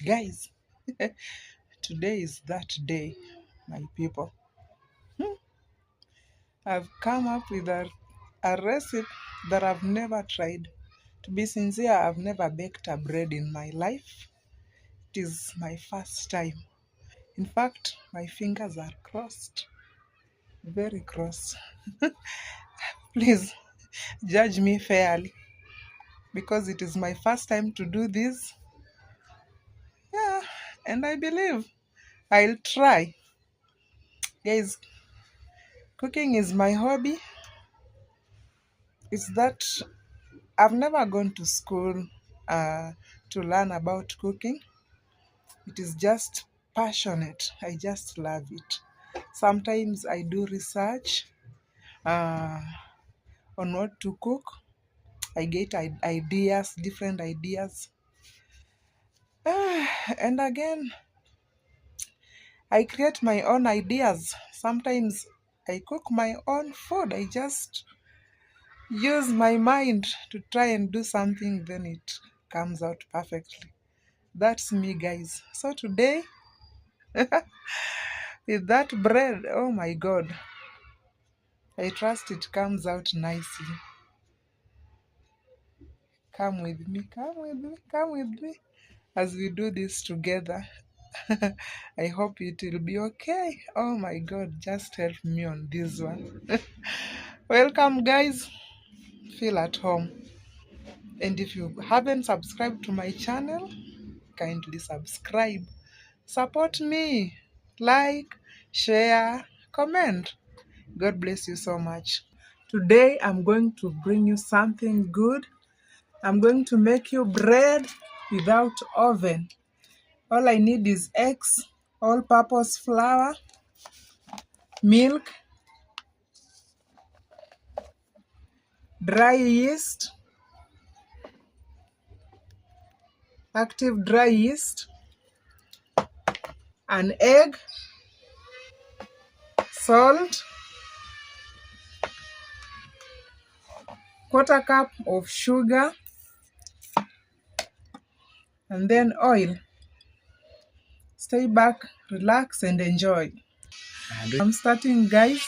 Guys, today is that day, my people. I've come up with a recipe that I've never tried. To be sincere, I've never baked a bread in my life. It is my first time. In fact, my fingers are crossed, very crossed. Please judge me fairly because it is my first time to do this. Yeah, and I believe I'll try. Guys, cooking is my hobby. It's that I've never gone to school to learn about cooking. It is just passionate. I just love it. Sometimes I do research uh, on what to cook. I get ideas, different ideas. And again, I create my own ideas. Sometimes I cook my own food. I just use my mind to try and do something, then it comes out perfectly. That's me, guys. So today, with that bread, oh my god, I trust it comes out nicely. Come with me, come with me, come with me as we do this together. I hope it will be okay. Oh my god, just help me on this one. Welcome, guys. Feel at home. And if you haven't subscribed to my channel, kindly subscribe. Support me. Like, share, comment. God bless you so much. Today I'm going to bring you something good. I'm going to make you bread without oven. All I need is eggs, all-purpose flour, milk, dry yeast, active dry yeast, an egg, salt, quarter cup of sugar, and then oil. Stay back, relax, and enjoy. I'm starting, guys.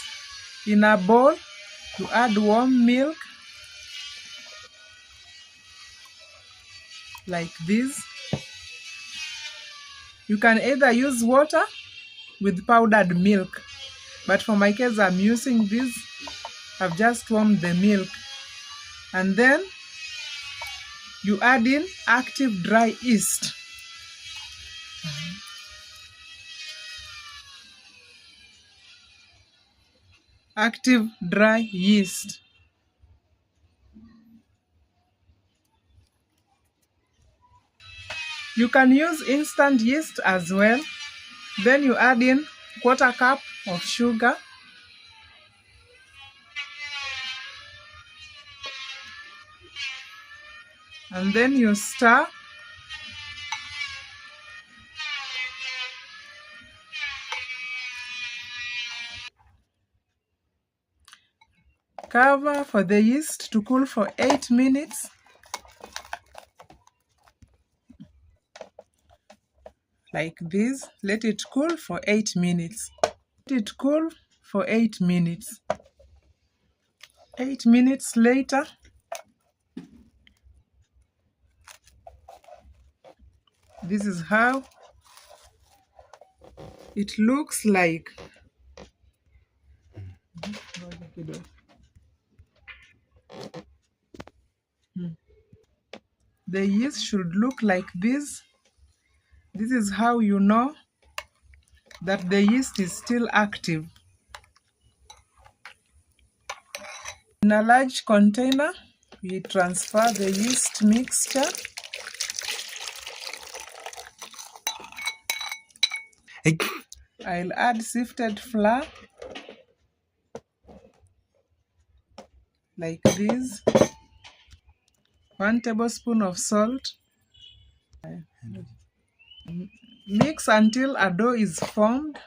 In a bowl, you add warm milk like this. You can either use water with powdered milk, but for my case I'm using this. I've just warmed the milk, and then you add in active dry yeast. Active dry yeast. You can use instant yeast as well. Then you add in quarter cup of sugar, and then you stir. Cover for the yeast to cool for 8 minutes. Like this. Let it cool for 8 minutes. Let it cool for 8 minutes. 8 minutes later, this is how it looks like. The yeast should look like this. This is how you know that the yeast is still active. In a large container, we transfer the yeast mixture. I'll add sifted flour like this. 1 tablespoon of salt. Mix until a dough is formed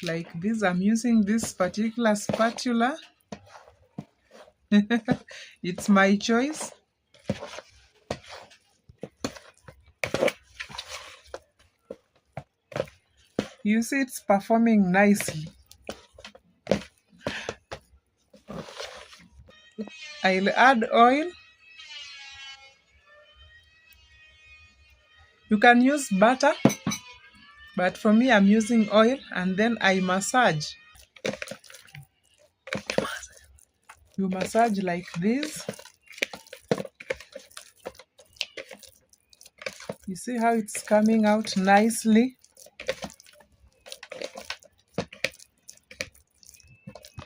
like this. I'm using this particular spatula. It's my choice. You see, it's performing nicely. I'll add oil. You can use butter, but for me, I'm using oil, and then I massage. You massage like this. You see how it's coming out nicely?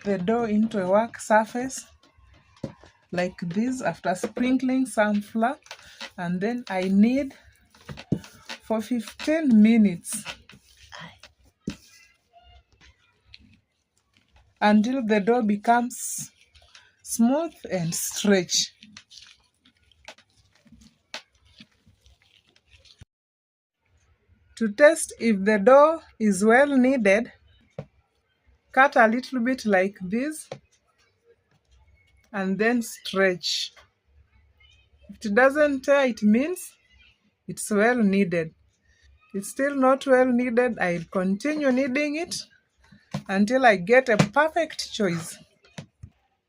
The dough into a work surface like this after sprinkling some flour, and then I knead for 15 minutes until the dough becomes smooth and stretchy. To test if the dough is well kneaded, cut a little bit like this and then stretch. If it doesn't tear, it means it's well kneaded. It's still not well kneaded, I'll continue kneading it until I get a perfect choice.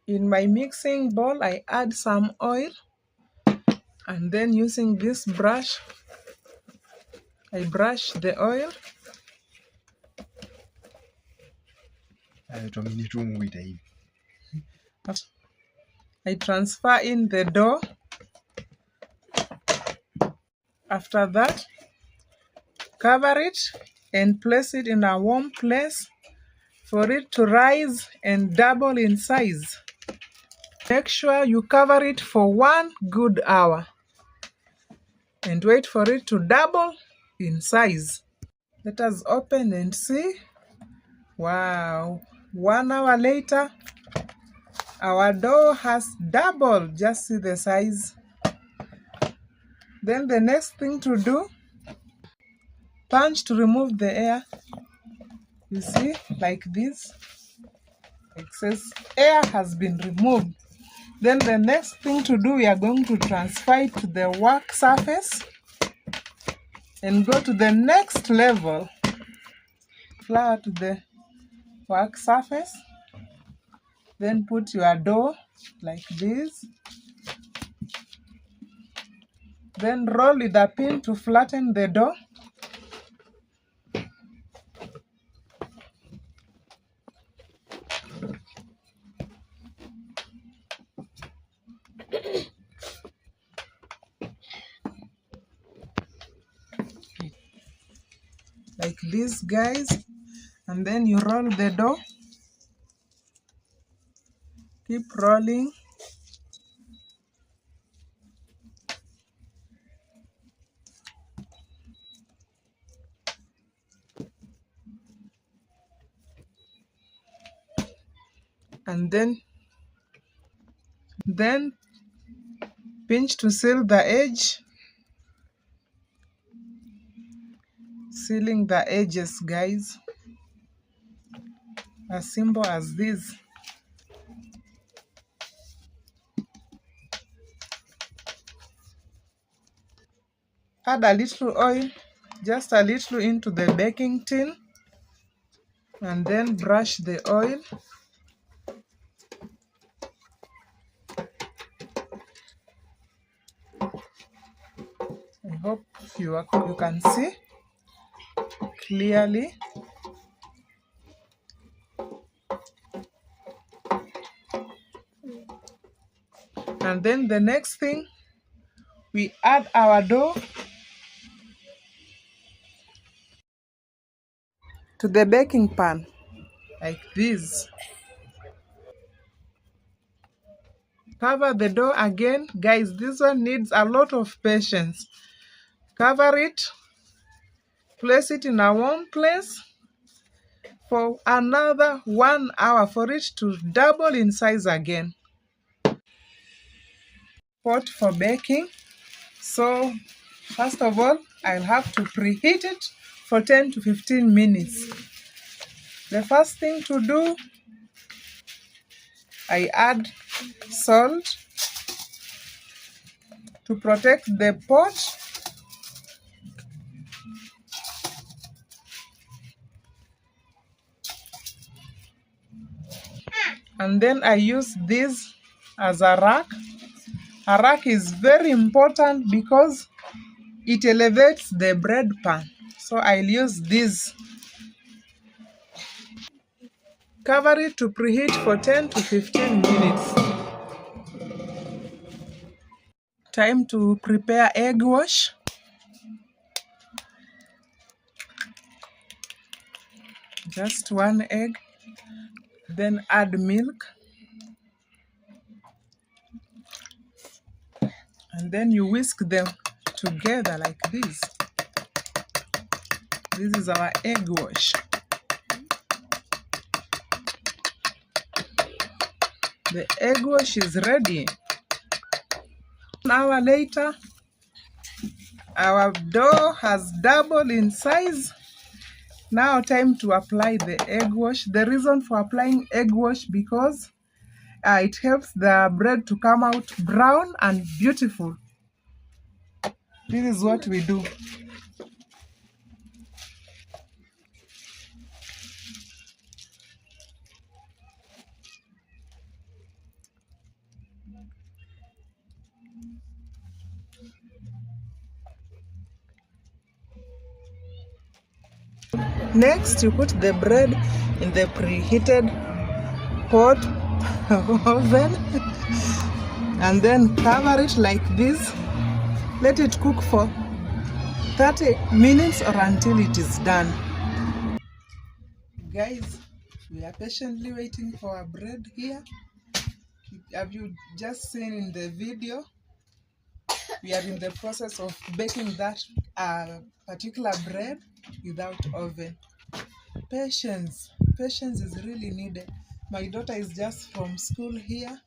In my mixing bowl, I add some oil, and then using this brush, I brush the oil. I transfer in the dough. After that, cover it and place it in a warm place for it to rise and double in size. Make sure you cover it for 1 good hour and wait for it to double in size. Let us open and see. Wow! 1 hour later, our dough has doubled. Just see the size. Then the next thing to do, punch to remove the air. You see, like this. Excess air has been removed. Then the next thing to do, we are going to transfer it to the work surface and go to the next level. Flour to the work surface. Then put your dough like this. Then roll with a pin to flatten the dough. Like this, guys. And then you roll the dough. Keep rolling. And then pinch to seal the edge. Sealing the edges, guys. As simple as this. Add a little oil, just a little, into the baking tin, and then brush the oil. I hope you can see clearly. And then the next thing, we add our dough to the baking pan like this. Cover the dough again. Guys, this one needs a lot of patience. Cover it, place it in a warm place for another 1 hour for it to double in size again. Pot for baking. So first of all, I'll have to preheat it for 10 to 15 minutes. The first thing to do, I add salt to protect the pot. And then I use this as a rack. A rack is very important because it elevates the bread pan. So I'll use this. Cover it to preheat for 10 to 15 minutes. Time to prepare egg wash. Just one egg. Then add milk. And then you whisk them together like this. This is our egg wash. The egg wash is ready. An hour later, our dough has doubled in size. Now time to apply the egg wash. The reason for applying egg wash because it helps the bread to come out brown and beautiful. This is what we do. Next, you put the bread in the preheated pot oven and then cover it like this. Let it cook for 30 minutes or until it is done. Guys, we are patiently waiting for our bread here. Have you just seen in the video? We are in the process of baking that particular bread without oven. Patience is really needed. My daughter is just from school here.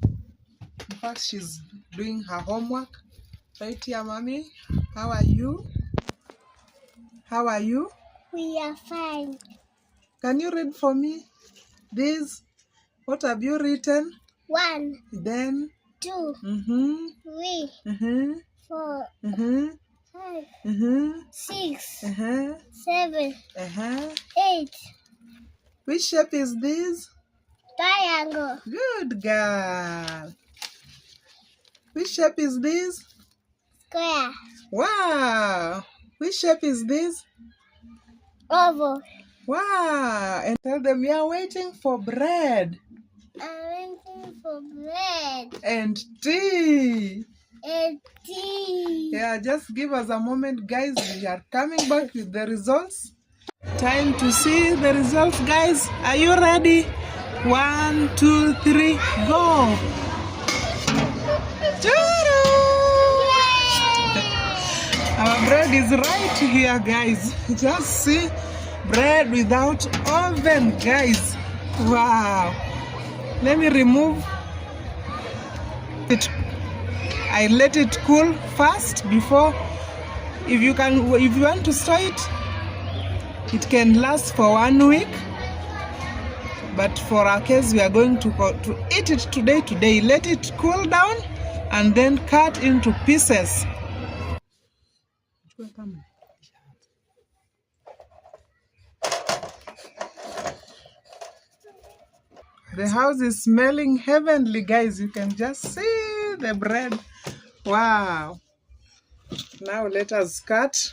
In fact, she's doing her homework. Right here, mommy. How are you? How are you? We are fine. Can you read for me? This. What have you written? 1, Then 2, 3, 4, 5, 6, 7, 8. Which shape is this? Triangle. Good girl. Which shape is this? Square. Wow. Which shape is this? Oval. Wow. And tell them we are waiting for bread. I'm waiting for bread. And tea. And tea. Yeah, just give us a moment, guys. We are coming back with the results. Time to see the results, guys. Are you ready? 1, 2, 3, go. Our bread is right here, guys. Just see bread without oven, guys. Wow. Let me remove it. I let it cool first before. If you want to store it, it can last for 1 week. But for our case, we are going to eat it today. Let it cool down and then cut into pieces. The house is smelling heavenly, guys. You can just see the bread. Wow. Now let us cut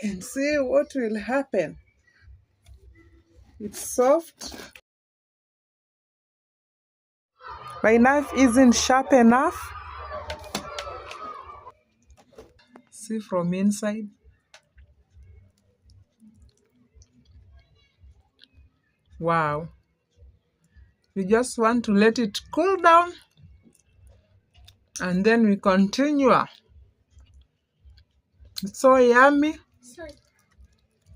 and see what will happen. It's soft. My knife isn't sharp enough. See from inside. Wow. We just want to let it cool down and then we continue. It's so yummy.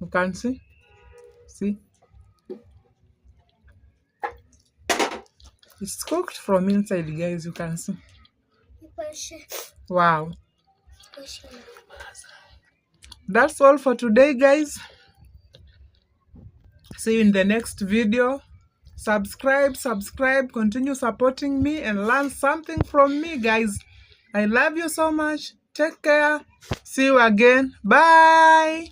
You can see. See? It's cooked from inside, guys. You can see. Wow. That's all for today, guys. See you in the next video. Subscribe, continue supporting me and learn something from me, guys. I love you so much. Take care. See you again. Bye.